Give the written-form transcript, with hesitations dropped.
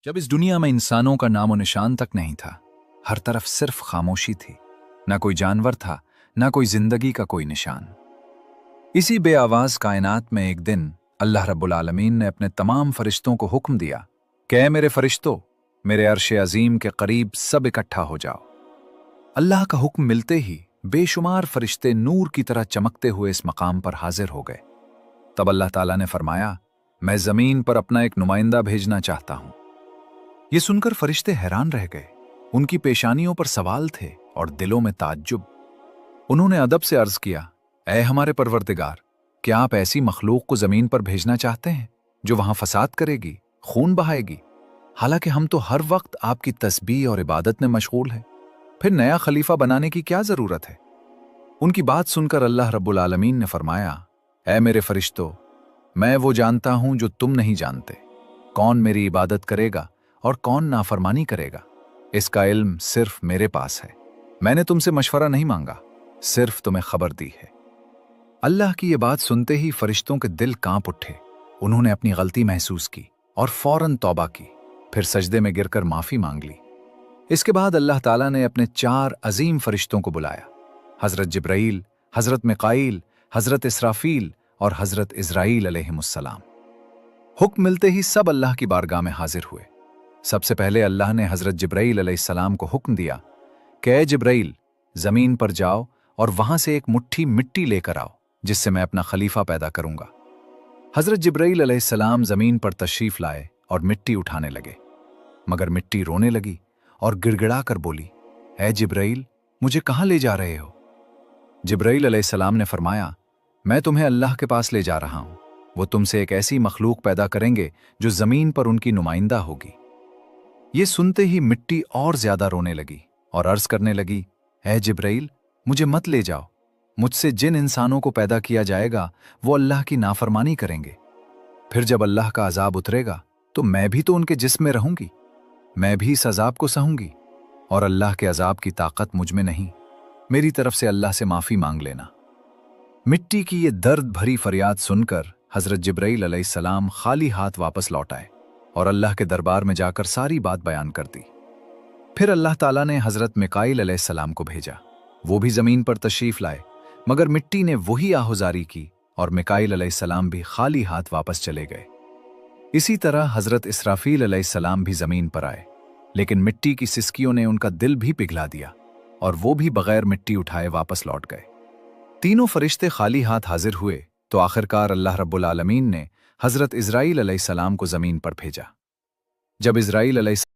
जब इस दुनिया में इंसानों का नामो निशान तक नहीं था, हर तरफ सिर्फ खामोशी थी। ना कोई जानवर था, ना कोई जिंदगी का कोई निशान। इसी बेआवाज कायनात में एक दिन अल्लाह रब्बुल आलमीन ने अपने तमाम फरिश्तों को हुक्म दिया कि ऐ मेरे फरिश्तों, मेरे अर्श अजीम के करीब सब इकट्ठा हो जाओ। अल्लाह का हुक्म मिलते ही बेशुमार फरिश्ते नूर की तरह चमकते हुए इस मकाम पर हाजिर हो गए। तब अल्लाह ताला ने फरमाया, मैं जमीन पर अपना एक नुमाइंदा भेजना चाहता हूं। ये सुनकर फरिश्ते हैरान रह गए। उनकी पेशानियों पर सवाल थे और दिलों में ताज्जुब। उन्होंने अदब से अर्ज किया, ऐ हमारे परवरदिगार, क्या आप ऐसी मखलूक को जमीन पर भेजना चाहते हैं जो वहां फसाद करेगी, खून बहाएगी? हालांकि हम तो हर वक्त आपकी तस्बीह और इबादत में मशगूल हैं। फिर नया खलीफा बनाने की क्या जरूरत है? उनकी बात सुनकर अल्लाह रब्बुल आलमीन ने फरमाया, ऐ मेरे फरिश्तों, मैं वो जानता हूं जो तुम नहीं जानते। कौन मेरी इबादत करेगा और कौन नाफरमानी करेगा, इसका इल्म सिर्फ मेरे पास है। मैंने तुमसे मशवरा नहीं मांगा, सिर्फ तुम्हें खबर दी है। अल्लाह की ये बात सुनते ही फरिश्तों के दिल कांप उठे। उन्होंने अपनी गलती महसूस की और फौरन तौबा की। फिर सजदे में गिरकर माफी मांग ली। इसके बाद अल्लाह ताला ने अपने 4 अजीम फरिश्तों को बुलाया, हजरत जिब्राईल, हजरत मिकाईल, हजरत इसराफील और हजरत इज़राईल अलैहिमुस्सलाम। हुक्म मिलते ही सब अल्लाह की बारगाह में हाजिर हुए। सबसे पहले अल्लाह ने हजरत जिब्राईल अलैहिस्सलाम को हुक्म दिया कि ऐ जिब्राईल, जमीन पर जाओ और वहां से एक मुट्ठी मिट्टी लेकर आओ, जिससे मैं अपना खलीफा पैदा करूंगा। हजरत जिब्राईल अलैहिस्सलाम जमीन पर तशरीफ लाए और मिट्टी उठाने लगे, मगर मिट्टी रोने लगी और गिड़गिड़ा कर बोली, ऐ जिब्राईल, मुझे कहां ले जा रहे हो? जिब्राईल अलैहिस्सलाम ने फरमाया, मैं तुम्हें अल्लाह के पास ले जा रहा हूं। वो तुमसे एक ऐसी मखलूक पैदा करेंगे जो जमीन पर उनकी नुमाइंदा होगी। ये सुनते ही मिट्टी और ज्यादा रोने लगी और अर्ज करने लगी, ऐ जिब्राईल, मुझे मत ले जाओ। मुझसे जिन इंसानों को पैदा किया जाएगा वो अल्लाह की नाफरमानी करेंगे। फिर जब अल्लाह का अजाब उतरेगा तो मैं भी तो उनके जिस्म में रहूंगी। मैं भी इस अजाब को सहूंगी और अल्लाह के अजाब की ताकत मुझ में नहीं। मेरी तरफ से अल्लाह से माफी मांग लेना। मिट्टी की ये दर्द भरी फरियाद सुनकर हजरत जिब्राईल अलैहिस्सलाम खाली हाथ वापस लौट आए और अल्लाह के दरबार में जाकर सारी बात बयान कर दी। फिर अल्लाह ताला ने हजरत मिकाईल अलैहिस्सलाम को भेजा। वो भी जमीन पर तशरीफ लाए, मगर मिट्टी ने वही आहुजारी की और मिकाईल अलैहिस्सलाम भी खाली हाथ वापस चले गए। इसी तरह हजरत इसराफील अलैहिस्सलाम भी जमीन पर आए, लेकिन मिट्टी की सिसकियों ने उनका दिल भी पिघला दिया और वो भी बगैर मिट्टी उठाए वापस लौट गए। तीनों फरिश्ते खाली हाथ हाजिर हुए तो आखिरकार अल्लाह रब्बुल आलमीन ने हजरत इज़राईल अलैहिस्सलाम को जमीन पर भेजा। जब इज़राईल अलैहिस्सलाम